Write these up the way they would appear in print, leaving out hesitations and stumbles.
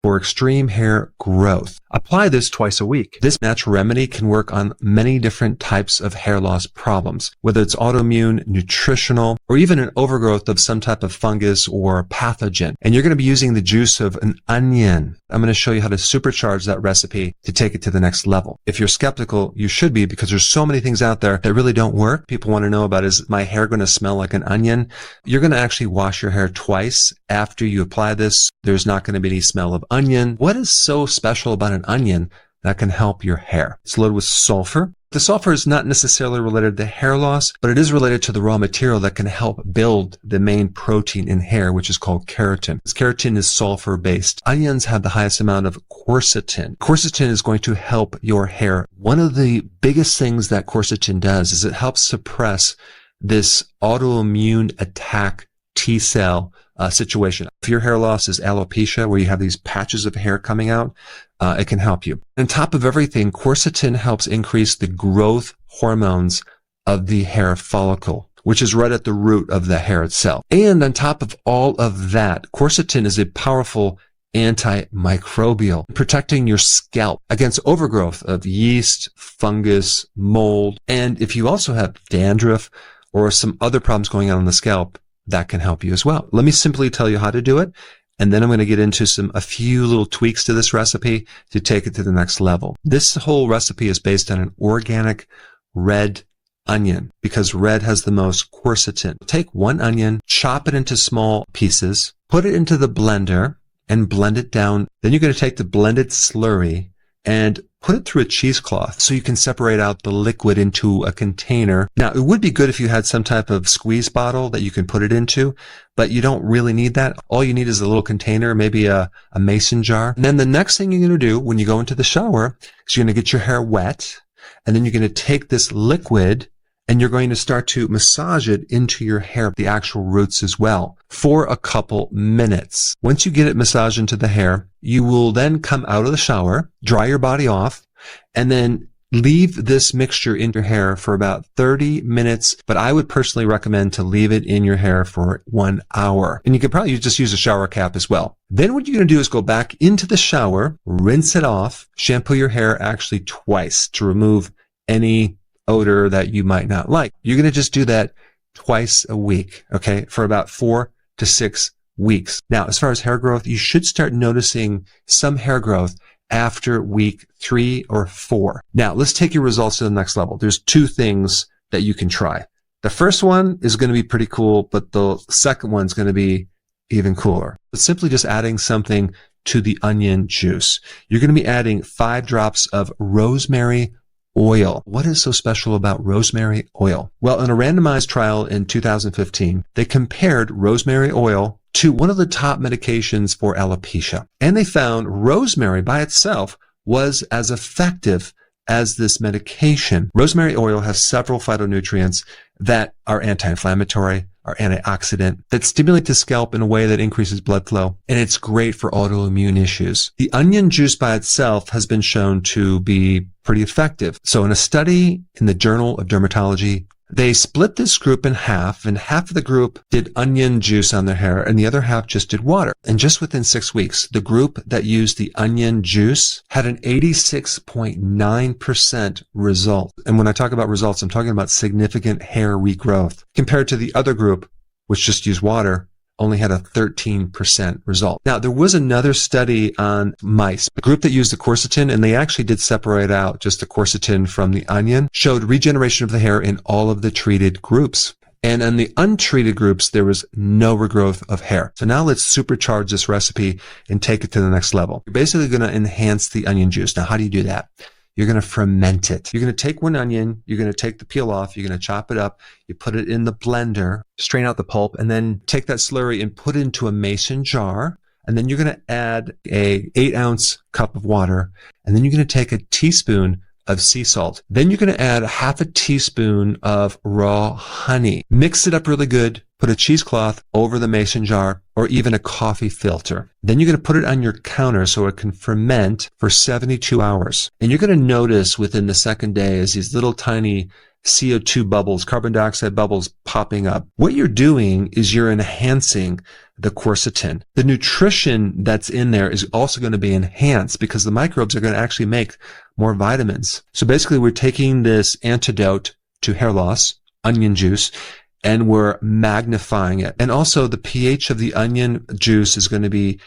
for extreme hair growth. Apply this twice a week. This natural remedy can work on many different types of hair loss problems, whether it's autoimmune, nutritional, or even an overgrowth of some type of fungus or pathogen. And you're going to be using the juice of an onion. I'm going to show you how to supercharge that recipe to take it to the next level. If you're skeptical, you should be, because there's so many things out there that really don't work. People want to know about, is my hair going to smell like an onion? You're going to actually wash your hair twice after you apply this. There's not going to be any smell of onion. What is so special about an onion that can help your hair? It's loaded with sulfur. The sulfur is not necessarily related to hair loss, but it is related to the raw material that can help build the main protein in hair, which is called keratin. This keratin is sulfur-based. Onions have the highest amount of quercetin. Quercetin is going to help your hair. One of the biggest things that quercetin does is it helps suppress this autoimmune attack T cell situation. If your hair loss is alopecia, where you have these patches of hair coming out, it can help you. On top of everything, quercetin helps increase the growth hormones of the hair follicle, which is right at the root of the hair itself. And on top of all of that, quercetin is a powerful antimicrobial, protecting your scalp against overgrowth of yeast, fungus, mold. And if you also have dandruff or some other problems going on the scalp, that can help you as well. Let me simply tell you how to do it, and then I'm going to get into a few little tweaks to this recipe to take it to the next level. This whole recipe is based on an organic red onion, because red has the most quercetin. Take one onion, chop it into small pieces, put it into the blender, and blend it down. Then you're going to take the blended slurry and put it through a cheesecloth so you can separate out the liquid into a container. Now, it would be good if you had some type of squeeze bottle that you can put it into, but you don't really need that. All you need is a little container, maybe a mason jar. And then the next thing you're going to do when you go into the shower is you're going to get your hair wet, and then you're going to take this liquid and you're going to start to massage it into your hair, the actual roots as well, for a couple minutes. Once you get it massaged into the hair, you will then come out of the shower, dry your body off, and then leave this mixture in your hair for about 30 minutes. But I would personally recommend to leave it in your hair for 1 hour. And you could probably just use a shower cap as well. Then what you're going to do is go back into the shower, rinse it off, shampoo your hair actually twice to remove any odor that you might not like. You're going to just do that twice a week, okay, for about 4 to 6 weeks. Now, as far as hair growth, you should start noticing some hair growth after week 3 or 4. Now, let's take your results to the next level. There's 2 things that you can try. The first one is going to be pretty cool, but the second one's going to be even cooler. It's simply just adding something to the onion juice. You're going to be adding 5 drops of rosemary oil. What is so special about rosemary oil? Well, in a randomized trial in 2015, they compared rosemary oil to one of the top medications for alopecia. And they found rosemary by itself was as effective as this medication. Rosemary oil has several phytonutrients that are anti-inflammatory, are antioxidant, that stimulate the scalp in a way that increases blood flow, and it's great for autoimmune issues. The onion juice by itself has been shown to be pretty effective. So in a study in the Journal of Dermatology, they split this group in half, and half of the group did onion juice on their hair, and the other half just did water. And just within 6 weeks, the group that used the onion juice had an 86.9% result. And when I talk about results, I'm talking about significant hair regrowth, compared to the other group, which just used water, only had a 13% result. Now, there was another study on mice, a group that used the quercetin, and they actually did separate out just the quercetin from the onion, showed regeneration of the hair in all of the treated groups. And in the untreated groups, there was no regrowth of hair. So now let's supercharge this recipe and take it to the next level. You're basically going to enhance the onion juice. Now, how do you do that? You're going to ferment it. You're going to take one onion, you're going to take the peel off, you're going to chop it up, you put it in the blender, strain out the pulp, and then take that slurry and put it into a mason jar. And then you're going to add a 8-ounce cup of water, and then you're going to take a teaspoon of sea salt. Then you're going to add 1/2 teaspoon of raw honey. Mix it up really good. Put a cheesecloth over the mason jar or even a coffee filter. Then you're going to put it on your counter so it can ferment for 72 hours. And you're going to notice within the second day as these little tiny CO2 bubbles, carbon dioxide bubbles popping up. What you're doing is you're enhancing the quercetin. The nutrition that's in there is also going to be enhanced because the microbes are going to actually make more vitamins. So basically, we're taking this antidote to hair loss, onion juice, and we're magnifying it. And also the pH of the onion juice is going to be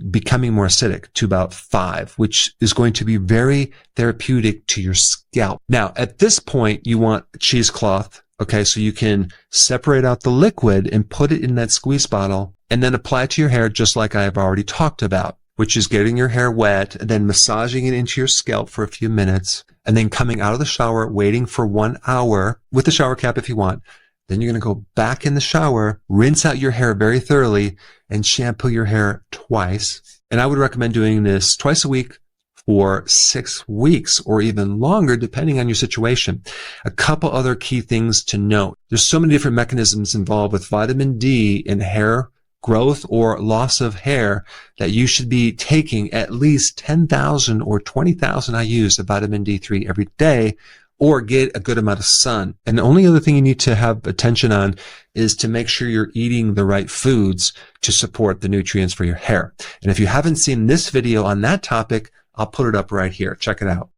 becoming more acidic to about 5, which is going to be very therapeutic to your scalp. Now, at this point, you want a cheesecloth, okay, so you can separate out the liquid and put it in that squeeze bottle and then apply it to your hair just like I've already talked about, which is getting your hair wet and then massaging it into your scalp for a few minutes and then coming out of the shower, waiting for 1 hour with the shower cap if you want. Then you're going to go back in the shower, rinse out your hair very thoroughly, and shampoo your hair twice. And I would recommend doing this twice a week for 6 weeks or even longer, depending on your situation. A couple other key things to note. There's so many different mechanisms involved with vitamin D in hair growth or loss of hair that you should be taking at least 10,000 or 20,000 IUs of vitamin D3 every day, or get a good amount of sun. And the only other thing you need to have attention on is to make sure you're eating the right foods to support the nutrients for your hair. And if you haven't seen this video on that topic, I'll put it up right here. Check it out.